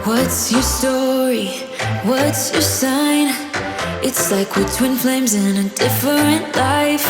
What's your story? What's your sign? It's like we're twin flames in a different life.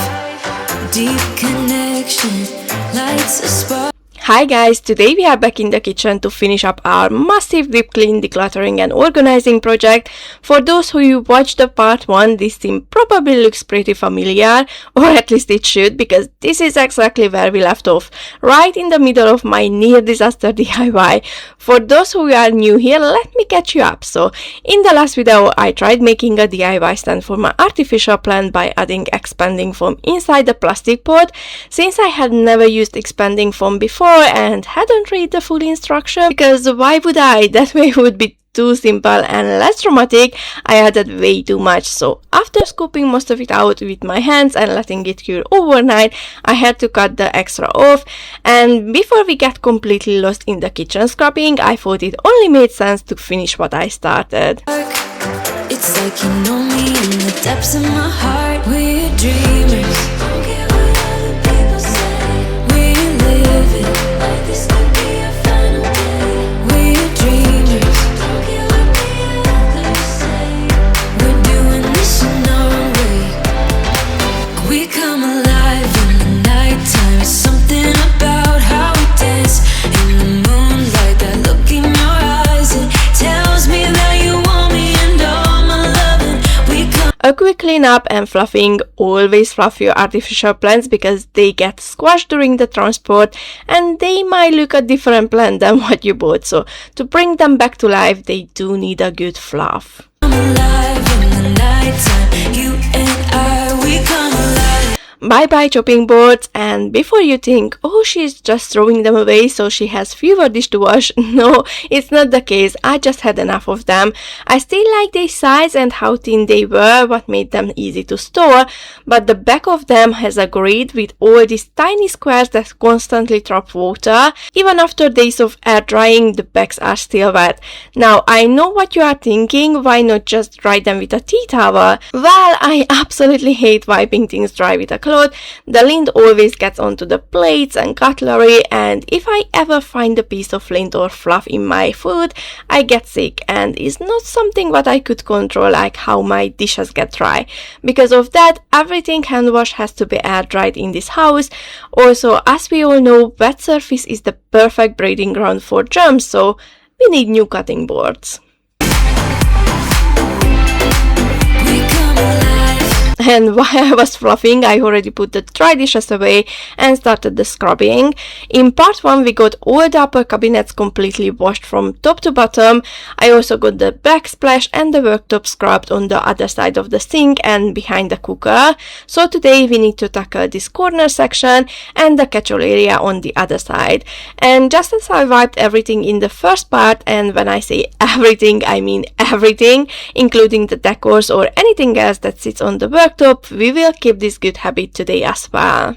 Deep connection lights a spark. Hi guys, today we are back in the kitchen to finish up our massive deep clean, decluttering and organizing project. For those who watched the part 1, this theme probably looks pretty familiar, or at least it should, because this is exactly where we left off, right in the middle of my near disaster DIY. For those who are new here, let me catch you up. So in the last video I tried making a DIY stand for my artificial plant by adding expanding foam inside the plastic pot. Since I had never used expanding foam before and hadn't read the full instruction, because why would I? That way would be too simple and less dramatic. I added way too much, so after scooping most of it out with my hands and letting it cure overnight, I had to cut the extra off. And before we get completely lost in the kitchen scrubbing, I thought it only made sense to finish what I started. It's like you know me in the depths of my heart. We're dreamers. Don't care what other people say. We live it like this could be our final day. We're dreamers. Don't care what the others say. We're doing this in our own way. We come alive in the nighttime. It's something about how we dance in the moonlight. That look in your eyes, it tells me that you want me and all my loving. A quick clean up and fluffing. Always fluff your artificial plants because they get squashed during the transport and they might look a different plant than what you bought. So to bring them back to life, they do need a good fluff. I'm alive in the nighttime. You and I, we come alive. Bye bye chopping boards. And before you think, oh, she's just throwing them away so she has fewer dish to wash, no, it's not the case. I just had enough of them. I still like their size and how thin they were, what made them easy to store, but the back of them has a grid with all these tiny squares that constantly trap water. Even after days of air drying, the backs are still wet. Now I know what you are thinking, why not just dry them with a tea towel? Well, I absolutely hate wiping things dry with a cloth. The lint always gets onto the plates and cutlery, and if I ever find a piece of lint or fluff in my food, I get sick, and it's not something what I could control, like how my dishes get dry. Because of that, everything hand wash has to be air dried in this house. Also, as we all know, wet surface is the perfect breeding ground for germs, so we need new cutting boards. And while I was fluffing, I already put the dry dishes away and started the scrubbing. In part 1, we got all the upper cabinets completely washed from top to bottom. I also got the backsplash and the worktop scrubbed on the other side of the sink and behind the cooker. So today we need to tackle this corner section and the catch-all area on the other side. And just as I wiped everything in the first part, and when I say everything, I mean everything, including the decors or anything else that sits on the worktop, we will keep this good habit today as well.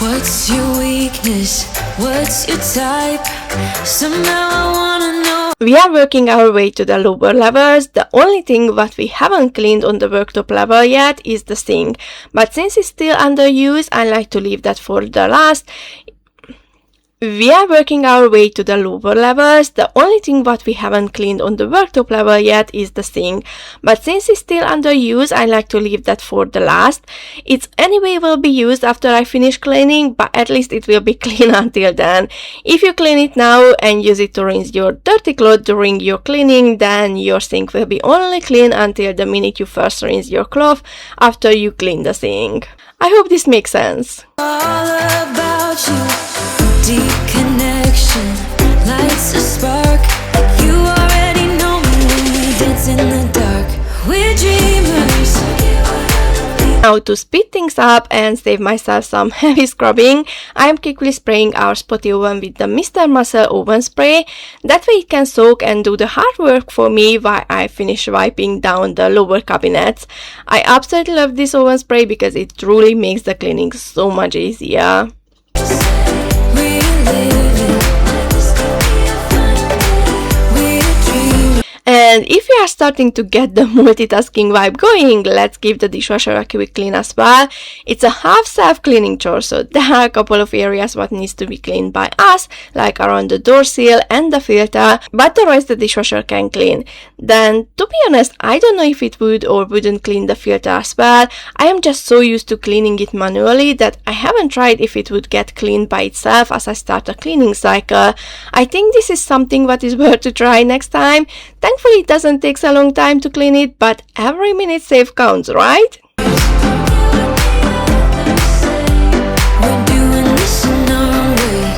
What's your weakness? What's your type? Somehow I wanna know. We are working our way to the lower levels. The only thing what we haven't cleaned on the worktop level yet is the sink. But since it's still under use, I like to leave that for the last. We are working our way to the lower levels. The only thing what we haven't cleaned on the worktop level yet is the sink. But since it's still under use, I like to leave that for the last. It anyway will be used after I finish cleaning, but at least it will be clean until then. If you clean it now and use it to rinse your dirty clothes during your cleaning, then your sink will be only clean until the minute you first rinse your cloth after you clean the sink. I hope this makes sense. All about you. Deep connection lights a spark. You already know me when we dance in the dark. We're dreamers. Now to speed things up and save myself some heavy scrubbing, I am quickly spraying our spotty oven with the Mr. Muscle oven spray. That way it can soak and do the hard work for me while I finish wiping down the lower cabinets. I absolutely love this oven spray because it truly makes the cleaning so much easier. We live And if you are starting to get the multitasking vibe going, let's give the dishwasher a quick clean as well. It's a half self-cleaning chore, so there are a couple of areas what needs to be cleaned by us, like around the door seal and the filter, but the rest the dishwasher can clean. Then, to be honest, I don't know if it would or wouldn't clean the filter as well. I am just so used to cleaning it manually that I haven't tried if it would get cleaned by itself as I start a cleaning cycle. I think this is something what is worth to try next time. Thankfully it doesn't take a long time to clean it, but every minute saved counts, right? We're doing this in our way.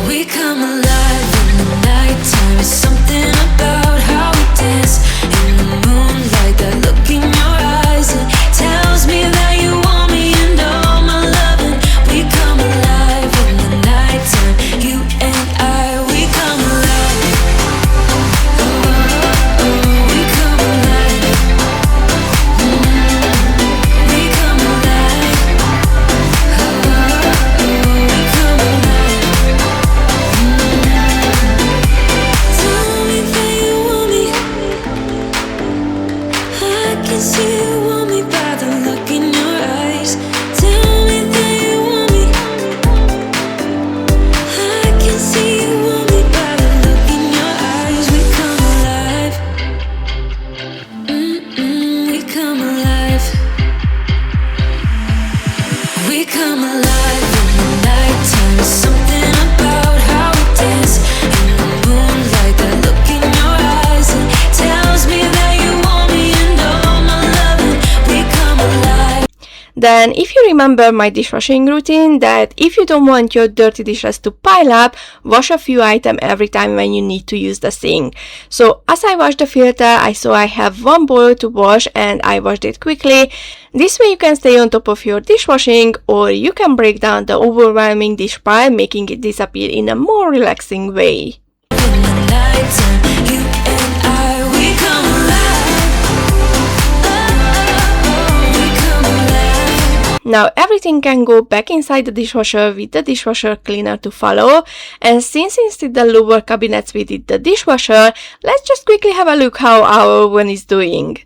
We come alive in the nighttime. It's something about how we dance in the moonlight. That look in your eyes, it tells me that you want me and all my loving. We come alive in the nighttime. You and I, we come alive. We come alive. We come alive. We come alive. Tell me that you want me. I can see you want me by the look in your eyes. Tell me that you want me. I can see you want me by the look in your eyes. We come alive. We come alive. We come alive in the nighttime. There's something about how we dance in the moonlight. That look in your eyes, it tells me that you want me and all my loving. We come alive. Then, if you remember my dishwashing routine, that if you don't want your dirty dishes to pile up, wash a few items every time when you need to use the sink. So, as I washed the filter, I saw I have one bowl to wash and I washed it quickly. This way you can stay on top of your dishwashing, or you can break down the overwhelming dish pile, making it disappear in a more relaxing way. In the nighttime, you and I, we come alive. We come alive. Now everything can go back inside the dishwasher with the dishwasher cleaner to follow, and since instead the lower cabinets we did the dishwasher, let's just quickly have a look how our oven is doing.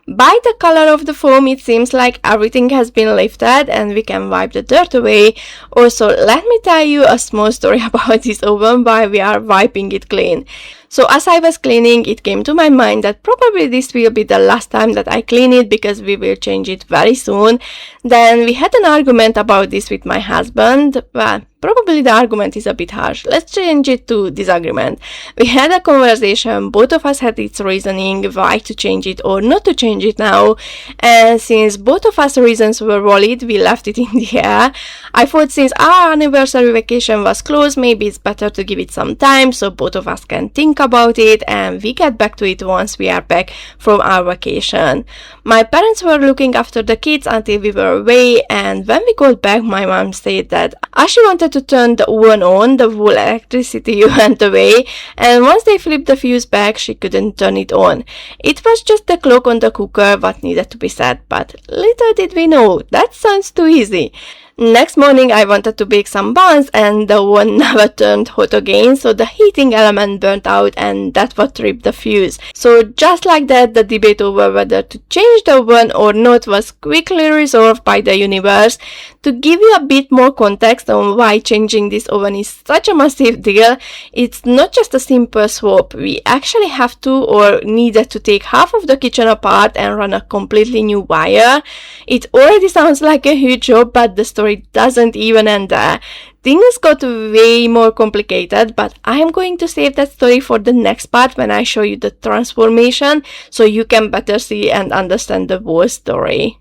By the color of the foam, it seems like everything has been lifted and we can wipe the dirt away. Also, let me tell you a small story about this oven while we are wiping it clean. So as I was cleaning, it came to my mind that probably this will be the last time that I clean it because we will change it very soon. Then we had an argument about this with my husband. Well, probably the argument is a bit harsh. Let's change it to disagreement. We had a conversation, both of us had its reasoning why to change it or not to change it now. And since both of us reasons were valid, we left it in the air. I thought since our anniversary vacation was close, maybe it's better to give it some time so both of us can think about it and we get back to it once we are back from our vacation. My parents were looking after the kids until we were away, and when we got back, my mom said that as she wanted to turn the oven on, the whole electricity went away, and once they flipped the fuse back, she couldn't turn it on. It was just the clock on the cooker what needed to be set, but little did we know, that sounds too easy. Next morning I wanted to bake some buns and the oven never turned hot again, so the heating element burnt out and that's what tripped the fuse. So just like that, the debate over whether to change the oven or not was quickly resolved by the universe. To give you a bit more context on why changing this oven is such a massive deal, it's not just a simple swap. We actually have to or needed to take half of the kitchen apart and run a completely new wire. It already sounds like a huge job, but the story doesn't even end there. Things got way more complicated, but I am going to save that story for the next part when I show you the transformation so you can better see and understand the whole story.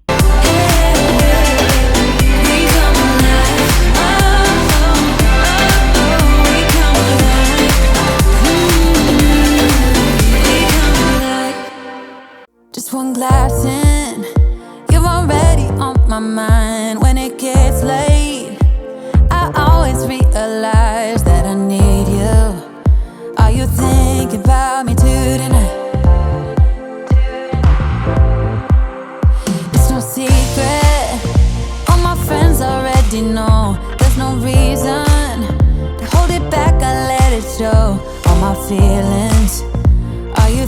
Just one glass in, you're already on my mind. When it gets late, I always realize that I need you. Are you thinking about me tonight? It's no secret, all my friends already know. There's no reason to hold it back, I let it show. All my feelings, are you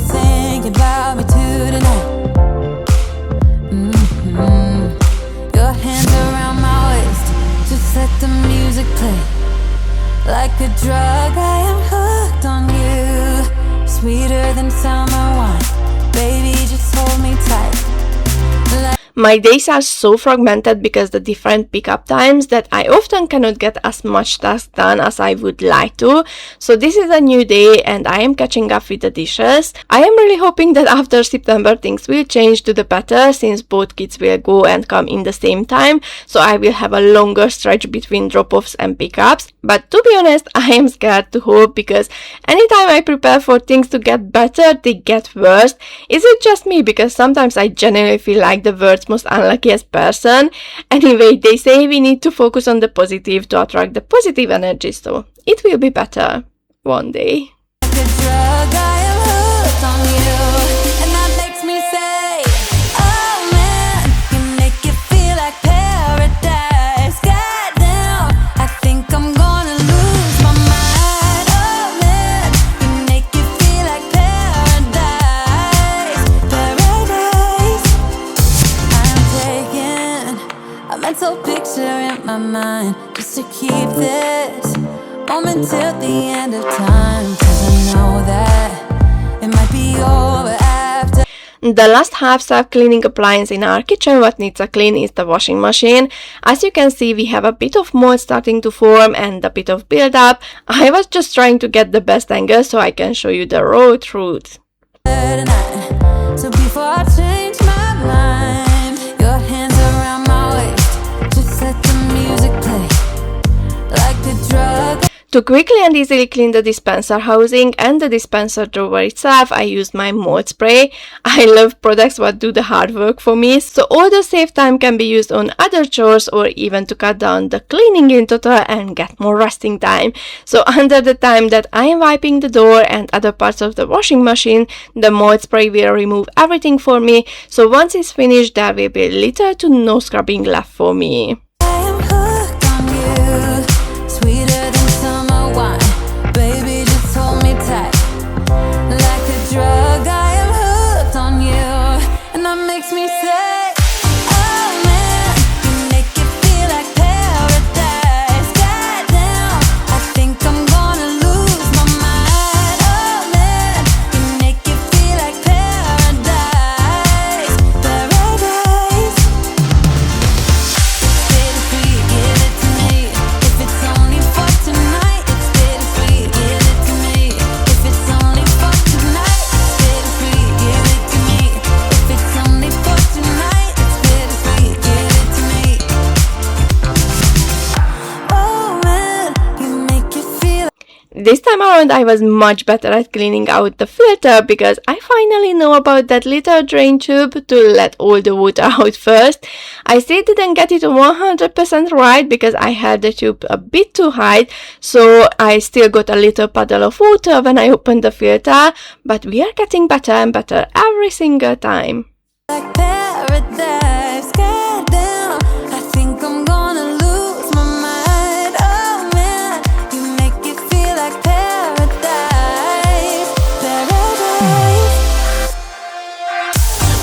music play. Like a drug, I am hooked on you. Sweeter than summer wine. Baby, just hold me tight. My days are so fragmented because the different pickup times that I often cannot get as much tasks done as I would like to. So this is a new day and I am catching up with the dishes. I am really hoping that after September things will change to the better since both kids will go and come in the same time. So I will have a longer stretch between drop-offs and pickups. But to be honest, I am scared to hope because anytime I prepare for things to get better, they get worse. Is it just me? Because sometimes I genuinely feel like the world's most unluckiest person. Anyway, they say we need to focus on the positive to attract the positive energy, so it will be better one day. Picture in my mind just to keep this moment till the end of time, 'cause I know that it might be over after. The last half self-cleaning appliance in our kitchen what needs a clean is the washing machine. As you can see, we have a bit of mold starting to form and a bit of build-up. I was just trying to get the best angle so I can show you the raw truth. So before I change my mind, your hands around my waist, just let the music play like a drug. To quickly and easily clean the dispenser housing and the dispenser drawer itself, I used my mold spray. I love products that do the hard work for me, so all the save time can be used on other chores or even to cut down the cleaning in total and get more resting time. So under the time that I am wiping the door and other parts of the washing machine, the mold spray will remove everything for me, so once it's finished there will be little to no scrubbing left for me. This time around I was much better at cleaning out the filter because I finally know about that little drain tube to let all the water out first. I still didn't get it 100% right because I held the tube a bit too high, so I still got a little puddle of water when I opened the filter, but we are getting better and better every single time. Like paradise, goddamn, I think I'm gonna lose my mind. Oh man, you make it feel like paradise, paradise.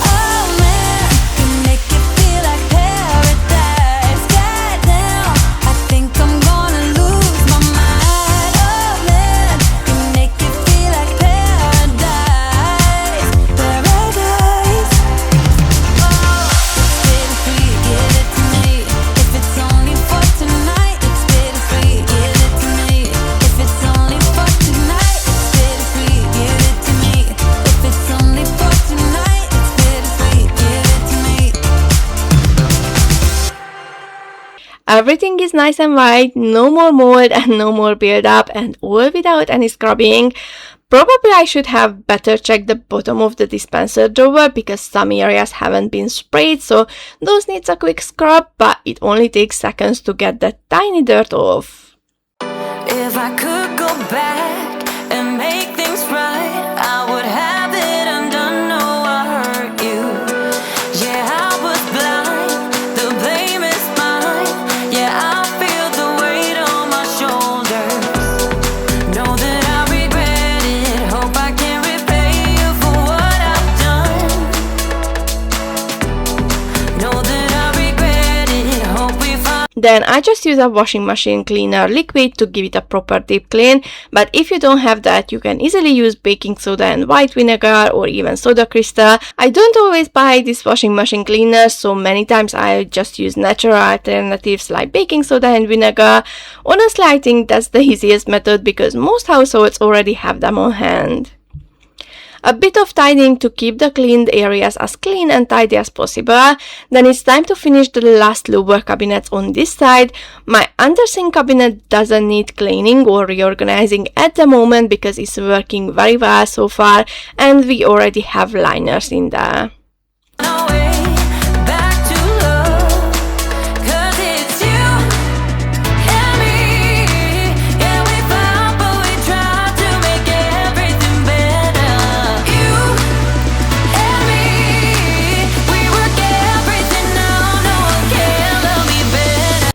Oh man, you make it feel like paradise, goddamn, I think I'm gonna lose my mind. Oh man, you make it feel like paradise, paradise. Everything is nice and white, no more mold and no more build-up, and all without any scrubbing. Probably I should have better checked the bottom of the dispenser drawer because some areas haven't been sprayed, so those needs a quick scrub, but it only takes seconds to get that tiny dirt off. If I could go back and make things right, I would have it undone. No, I hurt you. Yeah, I was blind. The blame is mine. Yeah, I feel the weight on my shoulders. Know that I regret it. Hope I can repay you for what I've done. Know that I regret it. Hope we find. Then I just use a washing machine cleaner liquid to give it a proper deep clean, but if you don't have that, you can easily use baking soda and white vinegar or even soda crystal. I don't always buy this washing machine cleaner, so many times I just use natural alternatives like baking soda and vinegar. Honestly, I think that's the easiest method because most households already have them on hand. A bit of tidying to keep the cleaned areas as clean and tidy as possible. Then it's time to finish the last lower cabinets on this side. My undersink cabinet doesn't need cleaning or reorganizing at the moment because it's working very well so far and we already have liners in there.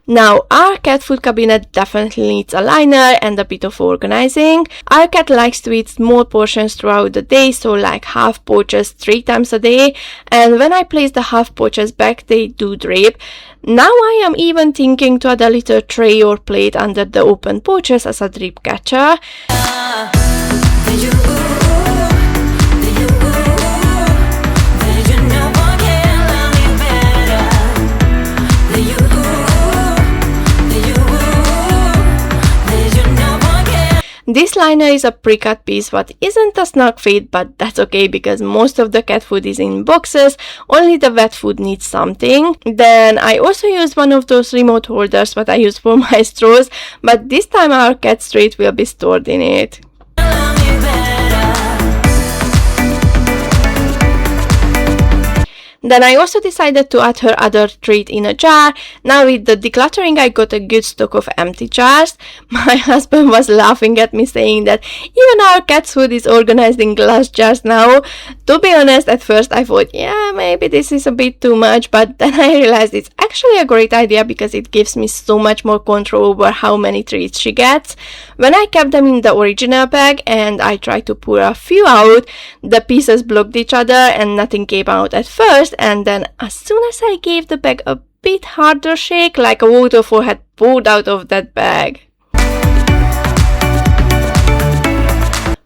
Now, our cat food cabinet definitely needs a liner and a bit of organizing. Our cat likes to eat small portions throughout the day, so like half pouches 3 times a day, and when I place the half pouches back, they do drip. Now I am even thinking to add a little tray or plate under the open pouches as a drip catcher. This liner is a pre-cut piece what isn't a snug fit, but that's okay because most of the cat food is in boxes, only the wet food needs something. Then I also use one of those remote holders what I use for my straws, but this time our cat's treat will be stored in it. Then I also decided to add her other treat in a jar. Now with the decluttering I got a good stock of empty jars. My husband was laughing at me saying that even our cat's food is organized in glass jars now. To be honest, at first I thought, yeah, maybe this is a bit too much, but then I realized it's actually a great idea because it gives me so much more control over how many treats she gets. When I kept them in the original bag and I tried to pour a few out, the pieces blocked each other and nothing came out at first. And then as soon as I gave the bag a bit harder shake, like a waterfall had poured out of that bag.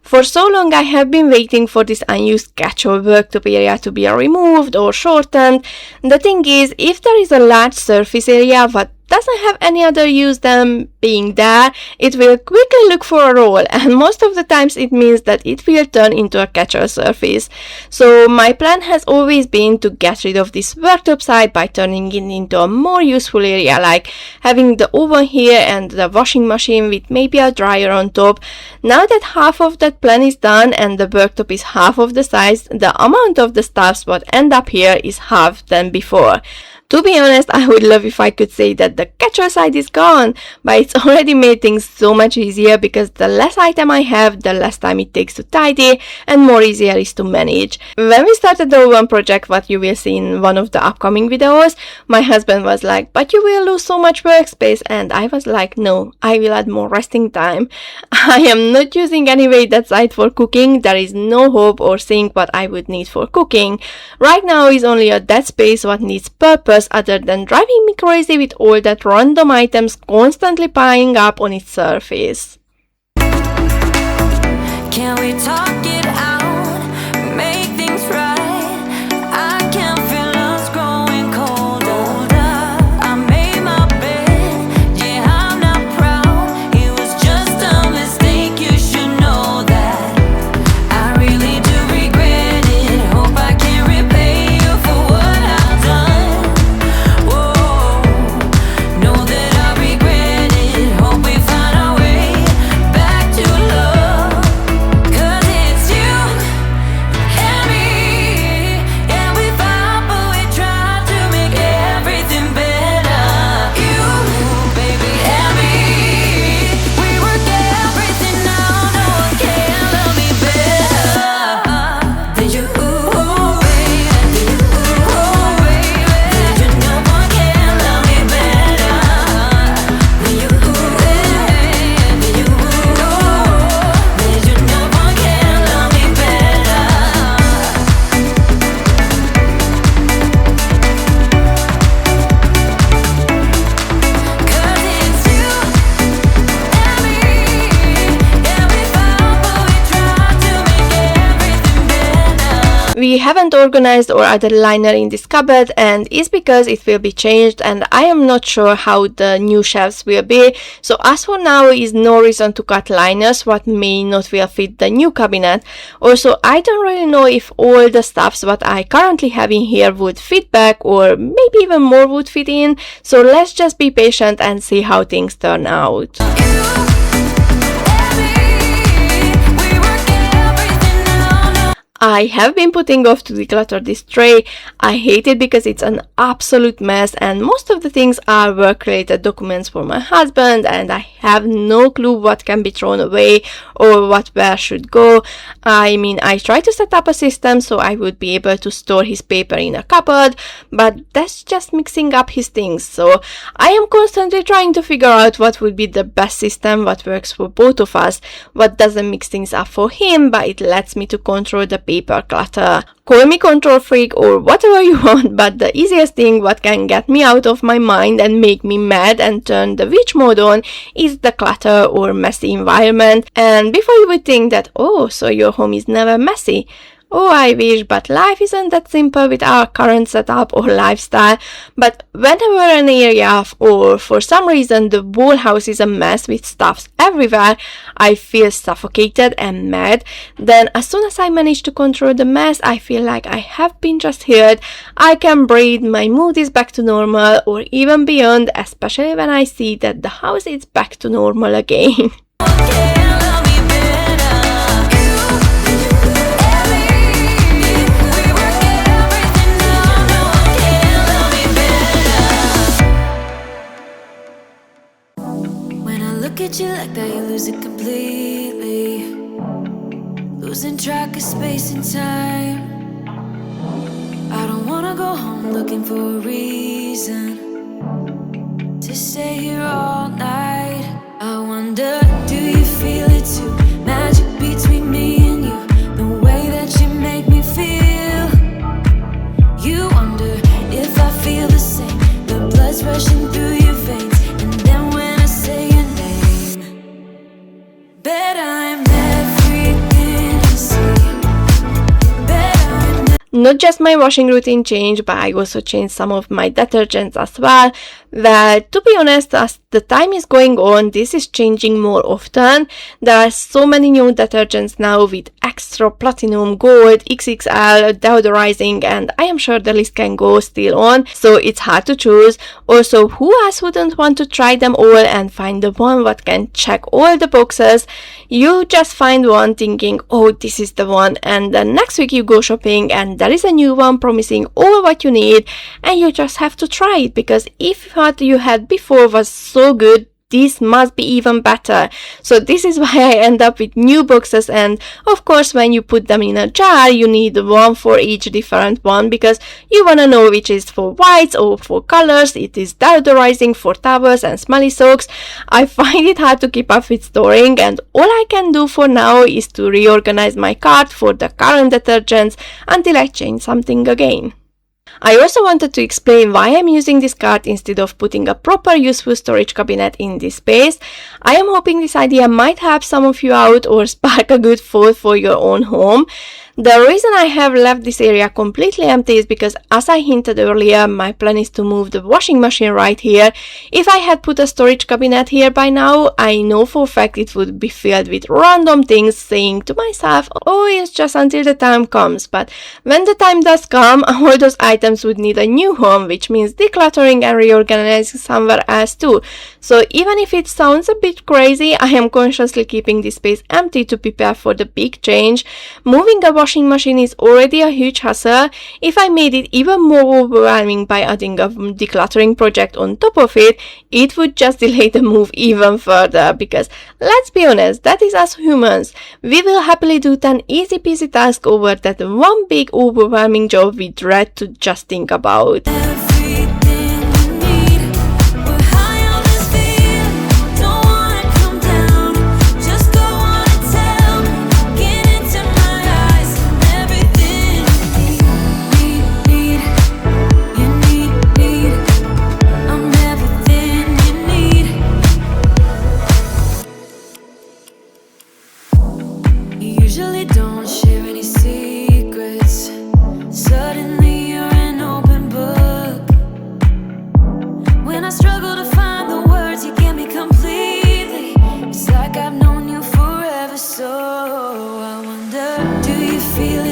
For so long I have been waiting for this unused catch-all worktop area to be removed or shortened. The thing is, if there is a large surface area what doesn't have any other use than being there, it will quickly look for a role, and most of the times it means that it will turn into a catch-all surface. So my plan has always been to get rid of this worktop side by turning it into a more useful area, like having the oven here and the washing machine with maybe a dryer on top. Now that half of that plan is done and the worktop is half of the size, the amount of the stuffs what end up here is half than before. To be honest, I would love if I could say that the catch-all side is gone, but it's already made things so much easier because the less item I have, the less time it takes to tidy and more easier is to manage. When we started the oven project, what you will see in one of the upcoming videos, my husband was like, but you will lose so much workspace, and I was like, no, I will add more resting time. I am not using anyway that side for cooking, there is no hope or sink what I would need for cooking. Right now is only a dead space what needs purpose other than driving me crazy with all that random items constantly piling up on its surface. Can we talk it out? Make things right. I can feel us growing colder. I made my bed, yeah, I'm not proud. It was just a mistake, you should know that. I really do regret it. Hope I can repay you for what I've done. Whoa, know that I regret it. Hope we find our way back to love. 'Cause it's you We haven't organized our other liner in this cupboard, and it's because it will be changed and I am not sure how the new shelves will be. So as for now is no reason to cut liners what may not will fit the new cabinet. Also, I don't really know if all the stuffs what I currently have in here would fit back, or maybe even more would fit in. So let's just be patient and see how things turn out. I have been putting off to declutter this tray. I hate it because it's an absolute mess and most of the things are work-related documents for my husband and I have no clue what can be thrown away or what where should go. I mean, I tried to set up a system so I would be able to store his paper in a cupboard, but that's just mixing up his things. So I am constantly trying to figure out what would be the best system, what works for both of us, what doesn't mix things up for him, but it lets me to control the paper clutter. Call me control freak or whatever you want, but the easiest thing what can get me out of my mind and make me mad and turn the witch mode on is the clutter or messy environment. And before you would think that, oh, so your home is never messy. Oh, I wish, but life isn't that simple with our current setup or lifestyle. But whenever an area or for some reason the whole house is a mess with stuffs everywhere, I feel suffocated and mad. Then as soon as I manage to control the mess, I feel like I have been just healed. I can breathe, my mood is back to normal or even beyond, especially when I see that the house is back to normal again. Look at you like that, you lose it completely. Losing track of space and time. I don't wanna go home looking for a reason to stay here all night. I wonder, do you feel it too? Magic between me and you, the way that you make me feel. You wonder if I feel the same, the blood's rushing through your veins. And then when I say your name, bet I'm everything you see. Not just my washing routine changed, but I also changed some of my detergents as well. Well, to be honest, as the time is going on, this is changing more often. There are so many new detergents now with extra platinum, gold, XXL, deodorizing, and I am sure the list can go still on, so it's hard to choose. Also, who else wouldn't want to try them all and find the one that can check all the boxes? You just find one thinking, oh, this is the one, and then next week you go shopping and there is a new one promising all what you need, and you just have to try it because if what you had before was so good, this must be even better. So this is why I end up with new boxes, and of course when you put them in a jar you need one for each different one because you want to know which is for whites or for colors. It is deodorizing for towels and smelly soaks. I find it hard to keep up with storing, and all I can do for now is to reorganize my cart for the current detergents until I change something again. I also wanted to explain why I'm using this cart instead of putting a proper useful storage cabinet in this space. I am hoping this idea might help some of you out or spark a good thought for your own home. The reason I have left this area completely empty is because, as I hinted earlier, my plan is to move the washing machine right here. If I had put a storage cabinet here by now, I know for a fact it would be filled with random things, saying to myself, oh, it's just until the time comes. But when the time does come, all those items would need a new home, which means decluttering and reorganizing somewhere else too. So even if it sounds a bit crazy, I am consciously keeping this space empty to prepare for the big change. Moving a washing machine is already a huge hassle. If I made it even more overwhelming by adding a decluttering project on top of it, it would just delay the move even further, because let's be honest, that is us humans. We will happily do 10 easy peasy tasks over that one big overwhelming job we dread to just think about. Usually don't share any secrets.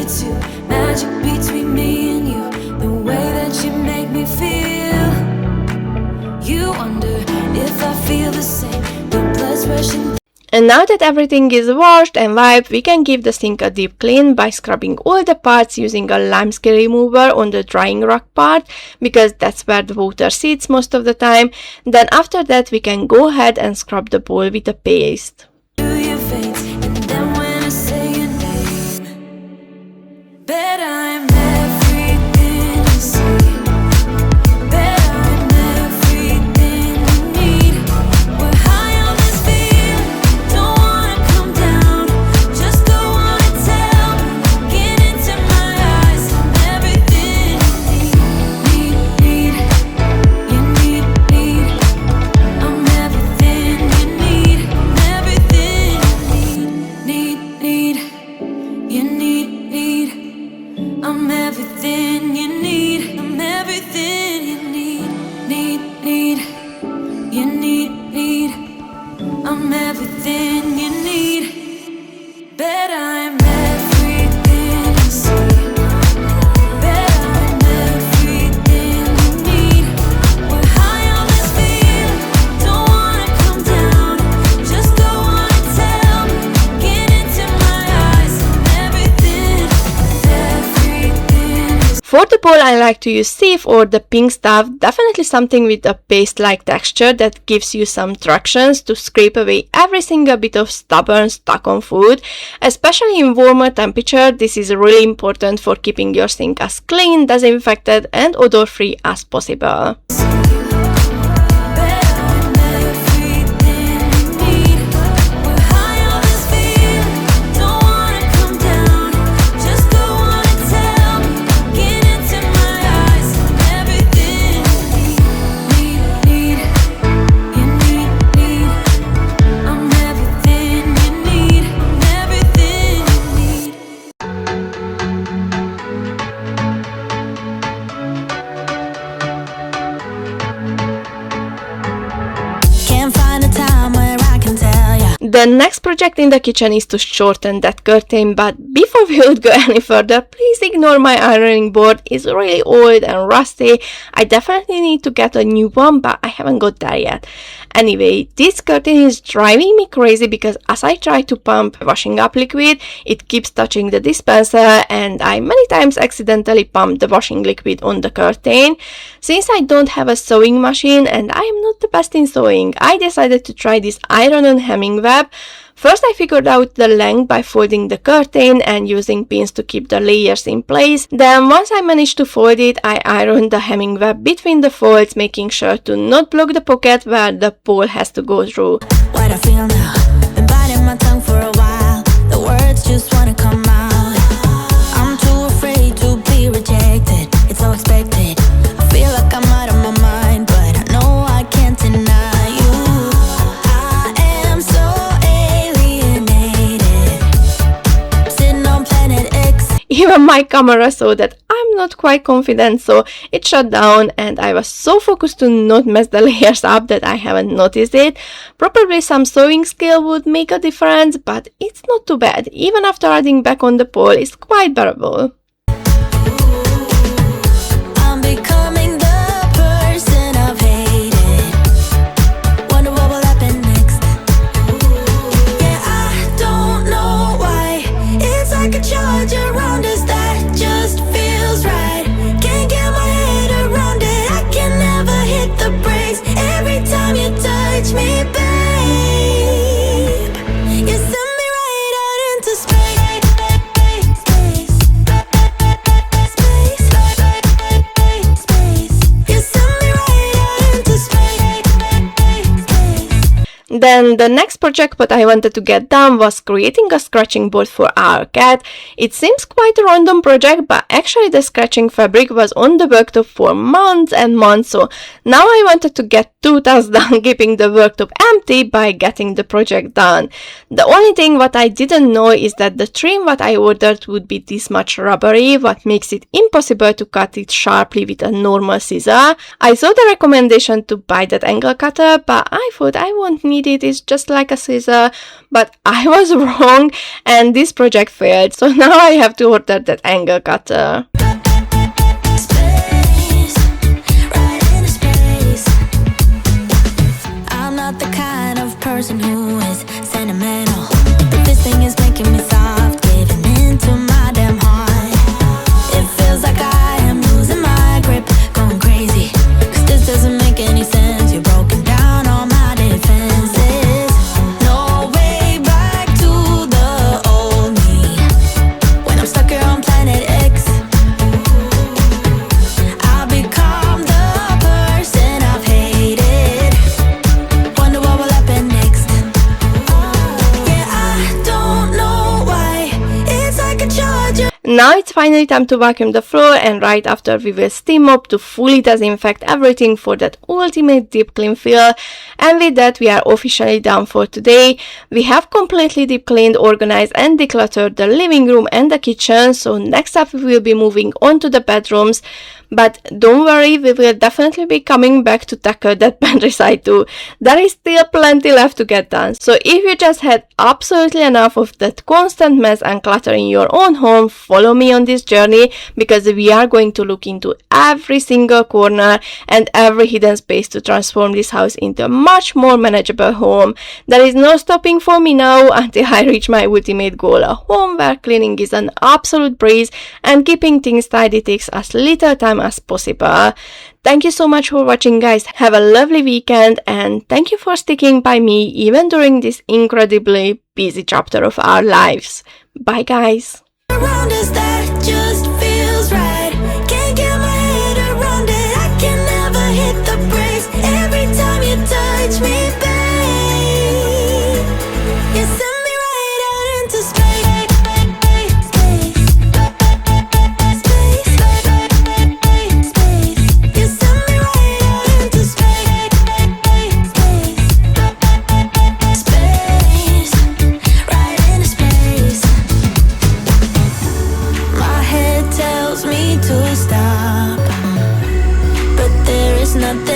too. Magic between me and you, the way that you make me feel. You wonder if I feel the same, the blood's rushing. And now that everything is washed and wiped, we can give the sink a deep clean by scrubbing all the parts using a lime scale remover on the drying rack part, because that's where the water sits most of the time. Then after that we can go ahead and scrub the bowl with a paste. Do your face, and then when I say your name, bet I'm everything you see. Bet I'm everything you need. We're high on this feeling, don't wanna come down. Just don't wanna tell me, get into my eyes. I'm everything you need. You need. I'm everything you need. I'm everything you need. I'm everything you need. I'm everything you need. You need. I'm everything you need. Bet I'm everything you see. Bet I'm everything you need. We're high on this feeling, don't wanna come down. Just don't wanna tell me, get into my eyes. I'm everything you see. For the bowl I like to use sieve or the pink stuff, definitely something with a paste-like texture that gives you some tractions to scrape away every single bit of stubborn stuck on food. Especially in warmer temperature, this is really important for keeping your sink as clean, disinfected and odor-free as possible. Bet I'm everything you need. We're high on this feeling, don't wanna come down. Just don't wanna tell me, get into my eyes. I'm everything you need. You need. I'm everything you need. I'm everything you need. Can't find a time where I can tell ya. The next project in the kitchen is to shorten that curtain, but before we would go any further, please ignore my ironing board. It's really old and rusty. I definitely need to get a new one, but I haven't got there yet. Anyway, this curtain is driving me crazy because as I try to pump washing up liquid, it keeps touching the dispenser and I many times accidentally pump the washing liquid on the curtain. Since I don't have a sewing machine and I am not the best in sewing, I decided to try this iron-on hemming web. First I figured out the length by folding the curtain and using pins to keep the layers in place. Then once I managed to fold it, I ironed the hemming web between the folds, making sure to not block the pocket where the pole has to go through. What I feel now, been biting my tongue for a while. The words just wanna come out. I'm too afraid to be rejected. It's so expected. I feel like I'm out of my mind, but I know I can't deny you. I am so alienated. Sitting on planet X. Even my camera saw that I'm not quite confident, so it shut down and I was so focused to not mess the layers up that I haven't noticed it. Probably some sewing skill would make a difference, but it's not too bad. Even after adding back on the pole, it's quite bearable. I'm becoming the person I've hated. Wonder what will happen next. Yeah, I don't know why. It's like a charge around us that just feels right. Can't get my head around it. I can never hit the brakes. Every time you touch me, babe, you send me right out into space. Then the next project what I wanted to get done was creating a scratching board for our cat. It seems quite a random project, but actually the scratching fabric was on the worktop for months and months, so now I wanted to get 2 tasks done keeping the worktop empty by getting the project done. The only thing what I didn't know is that the trim what I ordered would be this much rubbery, what makes it impossible to cut it sharply with a normal scissor. I saw the recommendation to buy that angle cutter, but I thought I won't need it is just like a scissor, but I was wrong and this project failed, so now I have to order that angle cutter. I'm not the kind of person who is sentimental, but this thing is making me soft, giving into my damn heart. It feels like I am losing my grip, going crazy, 'cause this doesn't make any sense. You're broken down all my defenses. No way back to the old me when I'm stuck here on planet X. I'll become the person I've hated. Wonder what will happen next. Yeah, I don't know why. It's like a charger. Now it's finally time to vacuum the floor, and right after we will steam mop to fully disinfect everything for that ultimate deep clean feel. And with that we are officially done for today. We have completely deep cleaned, organized and decluttered the living room and the kitchen, so next up we will be moving on to the bedrooms. But don't worry, we will definitely be coming back to tackle that pantry side too. There is still plenty left to get done. So if you just had absolutely enough of that constant mess and clutter in your own home, follow me on this journey, because we are going to look into every single corner and every hidden space to transform this house into a much more manageable home. There is no stopping for me now until I reach my ultimate goal, a home where cleaning is an absolute breeze and keeping things tidy takes as little time as possible. Thank you so much for watching, guys. Have a lovely weekend, and thank you for sticking by me even during this incredibly busy chapter of our lives. Bye, guys. Around us that just